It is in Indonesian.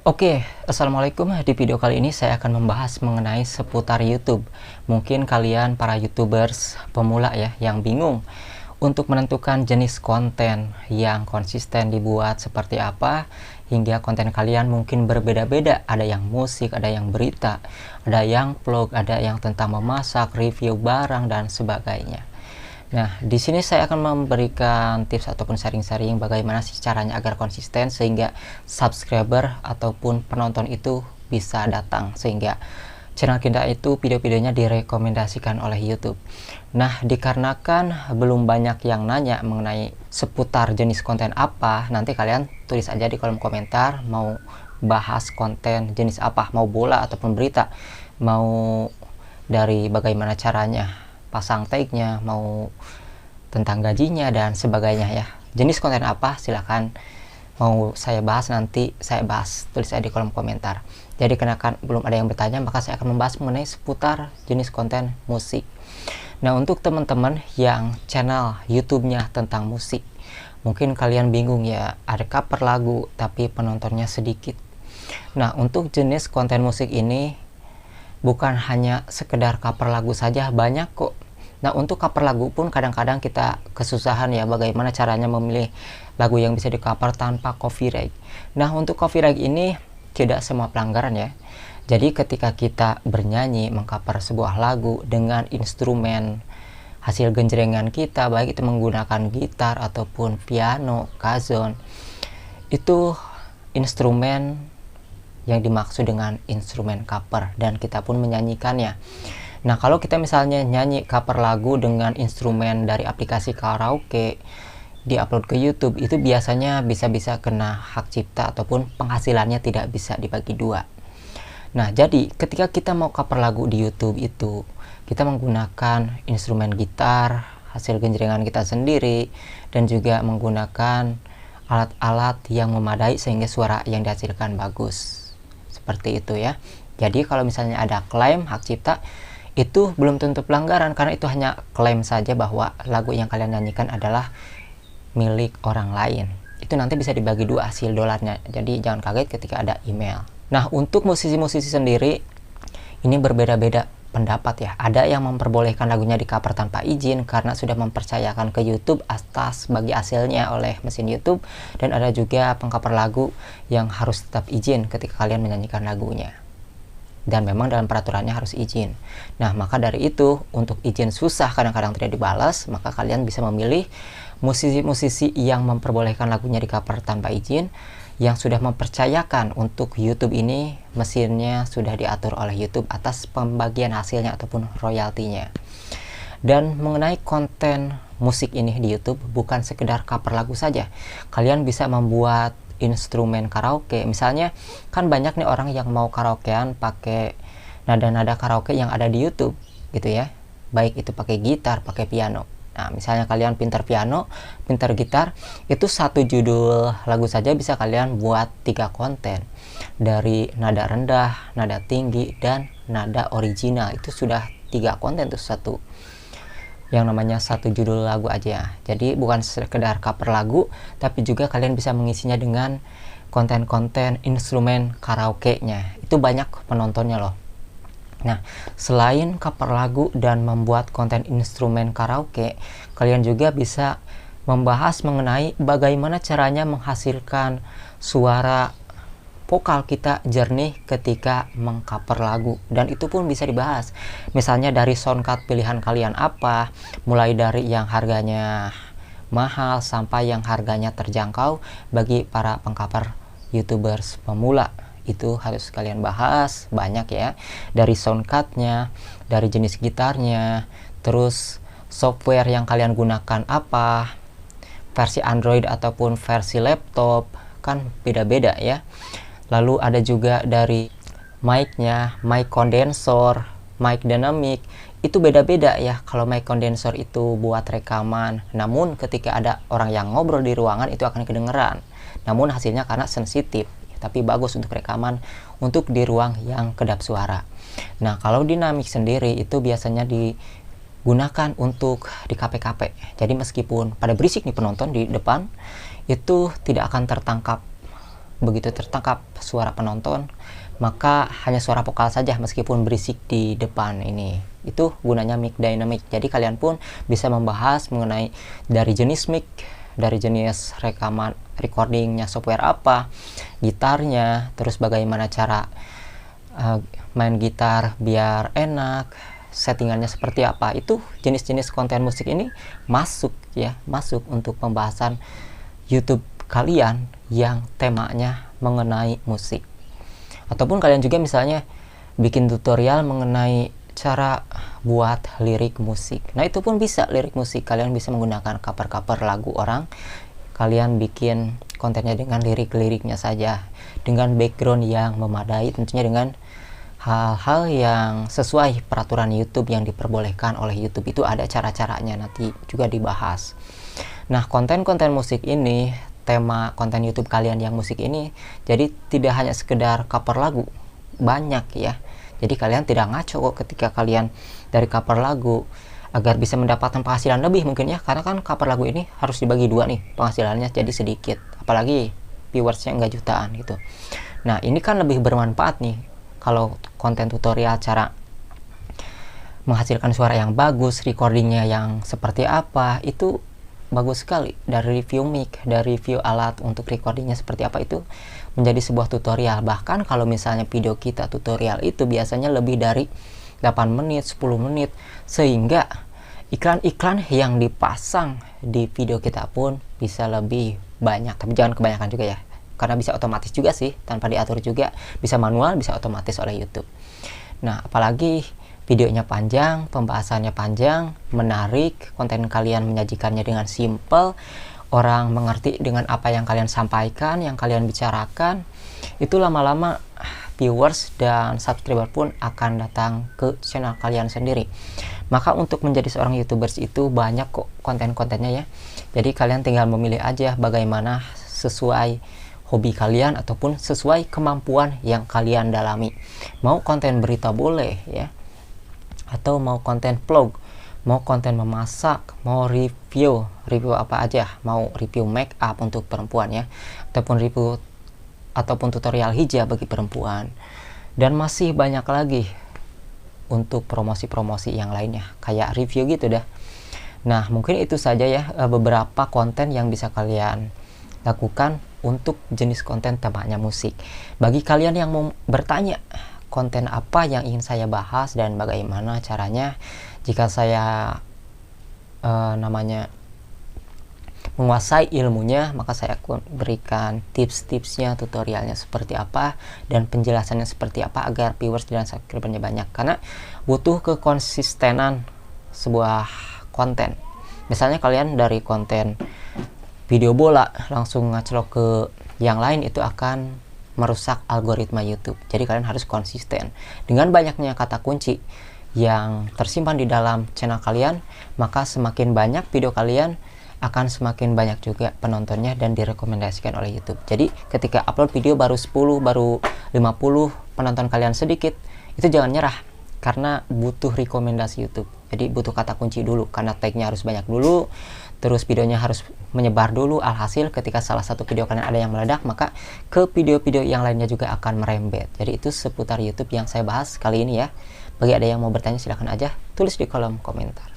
Oke, Assalamualaikum. Di video kali ini saya akan membahas mengenai seputar YouTube. Mungkin kalian para YouTubers pemula ya, yang bingung untuk menentukan jenis konten yang konsisten dibuat seperti apa, hingga konten kalian mungkin berbeda-beda. Ada yang musik, ada yang berita, ada yang vlog, ada yang tentang memasak, review barang, dan sebagainya. Nah, di sini saya akan memberikan tips ataupun sharing-sharing bagaimana sih caranya agar konsisten sehingga subscriber ataupun penonton itu bisa datang, sehingga channel kita itu video-videonya direkomendasikan oleh YouTube. Nah, dikarenakan belum banyak yang nanya mengenai seputar jenis konten apa, nanti kalian tulis aja di kolom komentar mau bahas konten jenis apa, mau bola ataupun berita, mau dari bagaimana caranya pasang tag-nya, mau tentang gajinya dan sebagainya ya. Jenis konten apa silahkan mau saya bahas, nanti saya bahas, tulis aja di kolom komentar. Jadi karena belum ada yang bertanya, maka saya akan membahas mengenai seputar jenis konten musik. Nah, untuk teman-teman yang channel YouTube-nya tentang musik, mungkin kalian bingung ya, ada cover lagu tapi penontonnya sedikit. Nah, untuk jenis konten musik ini bukan hanya sekedar cover lagu saja, banyak kok. Nah, untuk cover lagu pun kadang-kadang kita kesusahan ya, bagaimana caranya memilih lagu yang bisa di cover tanpa copyright. Nah, untuk copyright ini tidak semua pelanggaran ya. Jadi ketika kita bernyanyi mengcover sebuah lagu dengan instrumen hasil genjrengan kita, baik itu menggunakan gitar ataupun piano, kazon, itu instrumen yang dimaksud dengan instrumen cover dan kita pun menyanyikannya. Nah, kalau kita misalnya nyanyi cover lagu dengan instrumen dari aplikasi karaoke, diupload ke YouTube, itu biasanya bisa-bisa kena hak cipta ataupun penghasilannya tidak bisa dibagi dua. Nah, jadi ketika kita mau cover lagu di YouTube itu, kita menggunakan instrumen gitar, hasil genjrengan kita sendiri, dan juga menggunakan alat-alat yang memadai sehingga suara yang dihasilkan bagus. Seperti itu ya. Jadi kalau misalnya ada klaim hak cipta, itu belum tentu pelanggaran, karena itu hanya klaim saja bahwa lagu yang kalian nyanyikan adalah milik orang lain. Itu nanti bisa dibagi dua hasil dolarnya, jadi jangan kaget ketika ada email. Nah, untuk musisi-musisi sendiri ini berbeda-beda pendapat ya. Ada yang memperbolehkan lagunya di cover tanpa izin karena sudah mempercayakan ke YouTube atas bagi hasilnya oleh mesin YouTube, dan ada juga pengcover lagu yang harus tetap izin ketika kalian menyanyikan lagunya. Dan memang dalam peraturannya harus izin. Nah, maka dari itu untuk izin susah, kadang-kadang tidak dibalas, maka kalian bisa memilih musisi-musisi yang memperbolehkan lagunya di cover tanpa izin, yang sudah mempercayakan untuk YouTube ini mesinnya sudah diatur oleh YouTube atas pembagian hasilnya ataupun royaltinya. Dan mengenai konten musik ini di YouTube bukan sekedar cover lagu saja, kalian bisa membuat instrumen karaoke. Misalnya kan banyak nih orang yang mau karaokean pakai nada-nada karaoke yang ada di YouTube gitu ya, baik itu pakai gitar, pakai piano. Nah, misalnya kalian pintar piano, pintar gitar, itu satu judul lagu saja bisa kalian buat 3 konten, dari nada rendah, nada tinggi, dan nada original. Itu sudah 3 konten tuh, satu yang namanya satu judul lagu aja. Jadi bukan sekedar cover lagu, tapi juga kalian bisa mengisinya dengan konten-konten instrumen karaoke-nya. Itu banyak penontonnya loh. Nah, selain cover lagu dan membuat konten instrumen karaoke, kalian juga bisa membahas mengenai bagaimana caranya menghasilkan suara vokal kita jernih ketika mengcover lagu, dan itu pun bisa dibahas. Misalnya dari soundcard pilihan kalian apa, mulai dari yang harganya mahal sampai yang harganya terjangkau bagi para pengcover YouTubers pemula. Itu harus kalian bahas banyak ya, dari soundcardnya, dari jenis gitarnya, terus software yang kalian gunakan apa, versi Android ataupun versi laptop, kan beda-beda ya. Lalu ada juga dari mic-nya, mic kondensor, mic dynamic, itu beda-beda ya. Kalau mic kondensor itu buat rekaman, namun ketika ada orang yang ngobrol di ruangan itu akan kedengeran. Namun hasilnya karena sensitif, tapi bagus untuk rekaman untuk di ruang yang kedap suara. Nah, kalau dynamic sendiri itu biasanya digunakan untuk di kafe-kafe. Jadi meskipun pada berisik nih penonton di depan, itu tidak akan tertangkap begitu tertangkap suara penonton, maka hanya suara vokal saja meskipun berisik di depan ini. Itu gunanya mic dynamic. Jadi kalian pun bisa membahas mengenai dari jenis mic, dari jenis rekaman recordingnya software apa, gitarnya, terus bagaimana cara main gitar biar enak, settingannya seperti apa. Itu jenis-jenis konten musik ini masuk ya, masuk untuk pembahasan YouTube kalian yang temanya mengenai musik. Ataupun kalian juga misalnya bikin tutorial mengenai cara buat lirik musik. Nah, itu pun bisa lirik musik. Kalian bisa menggunakan cover-cover lagu orang. Kalian bikin kontennya dengan lirik-liriknya saja, dengan background yang memadai, tentunya dengan hal-hal yang sesuai peraturan YouTube yang diperbolehkan oleh YouTube. Itu ada cara-caranya, nanti juga dibahas. Nah, konten-konten musik ini, tema konten YouTube kalian yang musik ini, jadi tidak hanya sekedar cover lagu, banyak ya. Jadi kalian tidak ngaco kok ketika kalian dari cover lagu, agar bisa mendapatkan penghasilan lebih mungkin ya, karena kan cover lagu ini harus dibagi dua nih, penghasilannya jadi sedikit, apalagi viewersnya enggak jutaan gitu. Nah, ini kan lebih bermanfaat nih kalau konten tutorial cara menghasilkan suara yang bagus, recordingnya yang seperti apa, itu bagus sekali. Dari review mic, dari review alat untuk recordingnya seperti apa, itu menjadi sebuah tutorial. Bahkan kalau misalnya video kita tutorial itu biasanya lebih dari 8 menit, 10 menit, sehingga iklan-iklan yang dipasang di video kita pun bisa lebih banyak. Tapi jangan kebanyakan juga ya, karena bisa otomatis juga sih, tanpa diatur juga, bisa manual, bisa otomatis oleh YouTube. Nah, apalagi videonya panjang, pembahasannya panjang, menarik, konten kalian menyajikannya dengan simple, orang mengerti dengan apa yang kalian sampaikan, yang kalian bicarakan, itu lama-lama viewers dan subscriber pun akan datang ke channel kalian sendiri. Maka untuk menjadi seorang YouTubers itu banyak kok konten-kontennya ya. Jadi kalian tinggal memilih aja bagaimana sesuai hobi kalian ataupun sesuai kemampuan yang kalian dalami. Mau konten berita boleh ya, atau mau konten vlog, mau konten memasak, mau review apa aja, mau review make up untuk perempuan ya, ataupun review ataupun tutorial hijab bagi perempuan, dan masih banyak lagi untuk promosi-promosi yang lainnya kayak review gitu dah. Nah, mungkin itu saja ya beberapa konten yang bisa kalian lakukan untuk jenis konten temanya musik. Bagi kalian yang mau bertanya konten apa yang ingin saya bahas dan bagaimana caranya, jika saya menguasai ilmunya, maka saya akan berikan tips-tipsnya, tutorialnya seperti apa, dan penjelasannya seperti apa agar viewers dan subscribernya banyak. Karena butuh kekonsistenan sebuah konten. Misalnya kalian dari konten video bola langsung ngaclok ke yang lain, itu akan merusak algoritma YouTube. Jadi kalian harus konsisten. Dengan banyaknya kata kunci yang tersimpan di dalam channel kalian, maka semakin banyak video kalian, akan semakin banyak juga penontonnya dan direkomendasikan oleh YouTube. Jadi ketika upload video baru 10, baru 50, penonton kalian sedikit, itu jangan nyerah, karena butuh rekomendasi YouTube. Jadi butuh kata kunci dulu, karena tag-nya harus banyak dulu, terus videonya harus menyebar dulu. Alhasil ketika salah satu video kalian ada yang meledak, maka ke video-video yang lainnya juga akan merembet. Jadi itu seputar YouTube yang saya bahas kali ini ya. Bagi ada yang mau bertanya, silahkan aja tulis di kolom komentar.